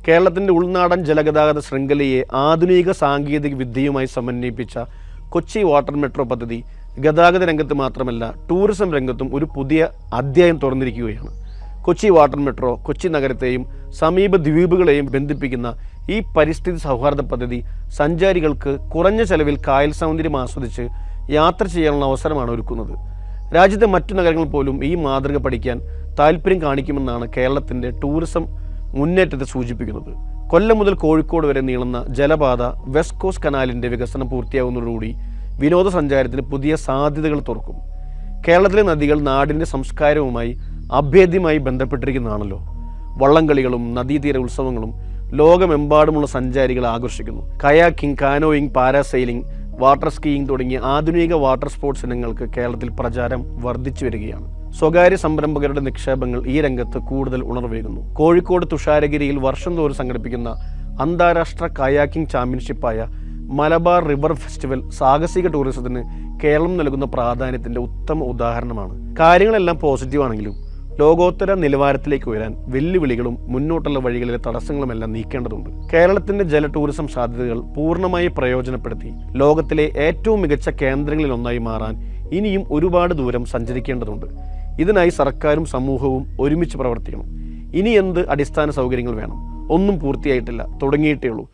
കേരളത്തിൻ്റെ ഉൾനാടൻ ജലഗതാഗത ശൃംഖലയെ ആധുനിക സാങ്കേതിക വിദ്യയുമായി സമന്വയിപ്പിച്ച കൊച്ചി വാട്ടർ മെട്രോ പദ്ധതി ഗതാഗത രംഗത്ത് മാത്രമല്ല ടൂറിസം രംഗത്തും ഒരു പുതിയ അധ്യായം തുറന്നിരിക്കുകയാണ്. കൊച്ചി വാട്ടർ മെട്രോ കൊച്ചി നഗരത്തെയും സമീപ ദ്വീപുകളെയും ബന്ധിപ്പിക്കുന്ന ഈ പരിസ്ഥിതി സൗഹാർദ്ദ പദ്ധതി സഞ്ചാരികൾക്ക് കുറഞ്ഞ ചെലവിൽ കായൽ സൗന്ദര്യം ആസ്വദിച്ച് യാത്ര ചെയ്യാനുള്ള അവസരമാണ് ഒരുക്കുന്നത്. രാജ്യത്തെ മറ്റു നഗരങ്ങൾ പോലും ഈ മാതൃക പഠിക്കാൻ താല്പര്യം കാണിക്കുമെന്നാണ് കേരളത്തിൻ്റെ ടൂറിസം മുന്നേറ്റത്തെ സൂചിപ്പിക്കുന്നത്. കൊല്ലം മുതൽ കോഴിക്കോട് വരെ നീളുന്ന ജലപാത വെസ്റ്റ് കോസ്റ്റ് കനാലിൻ്റെ വികസനം പൂർത്തിയാകുന്നതോടുകൂടി വിനോദസഞ്ചാരത്തിന് പുതിയ സാധ്യതകൾ തുറക്കും. കേരളത്തിലെ നദികൾ നാടിൻ്റെ സംസ്കാരവുമായി അഭേദ്യമായി ബന്ധപ്പെട്ടിരിക്കുന്നതാണല്ലോ. വള്ളംകളികളും നദീതീര ഉത്സവങ്ങളും ലോകമെമ്പാടുമുള്ള സഞ്ചാരികളെ ആകർഷിക്കുന്നു. Kayaking, canoeing, parasailing, water skiing തുടങ്ങിയ ആധുനിക വാട്ടർ സ്പോർട്സ് ഇനങ്ങൾക്ക് കേരളത്തിൽ പ്രചാരം വർദ്ധിച്ചു വരികയാണ്. സ്വകാര്യ സംരംഭകരുടെ നിക്ഷേപങ്ങൾ ഈ രംഗത്ത് കൂടുതൽ ഉണർവേകുന്നു. കോഴിക്കോട് തുഷാരഗിരിയിൽ വർഷം തോറും സംഘടിപ്പിക്കുന്ന അന്താരാഷ്ട്ര കയാക്കിംഗ് ചാമ്പ്യൻഷിപ്പായ മലബാർ റിവർ ഫെസ്റ്റിവൽ സാഹസിക ടൂറിസത്തിന് കേരളം നൽകുന്ന പ്രാധാന്യത്തിൻ്റെ ഉത്തമ ഉദാഹരണമാണ്. കാര്യങ്ങളെല്ലാം പോസിറ്റീവാണെങ്കിലും ലോകോത്തര നിലവാരത്തിലേക്ക് ഉയരാൻ വെല്ലുവിളികളും മുന്നോട്ടുള്ള വഴികളിലെ തടസ്സങ്ങളുമെല്ലാം നീക്കേണ്ടതുണ്ട്. കേരളത്തിൻ്റെ ജല ടൂറിസം സാധ്യതകൾ പൂർണ്ണമായി പ്രയോജനപ്പെടുത്തി ലോകത്തിലെ ഏറ്റവും മികച്ച കേന്ദ്രങ്ങളിലൊന്നായി മാറാൻ ഇനിയും ഒരുപാട് ദൂരം സഞ്ചരിക്കേണ്ടതുണ്ട്. ഇതിനായി സർക്കാരും സമൂഹവും ഒരുമിച്ച് പ്രവർത്തിക്കണം. ഇനി എന്ത് അടിസ്ഥാന സൗകര്യങ്ങൾ വേണം? ഒന്നും പൂർത്തിയായിട്ടില്ല, തുടങ്ങിയിട്ടേ ഉള്ളൂ.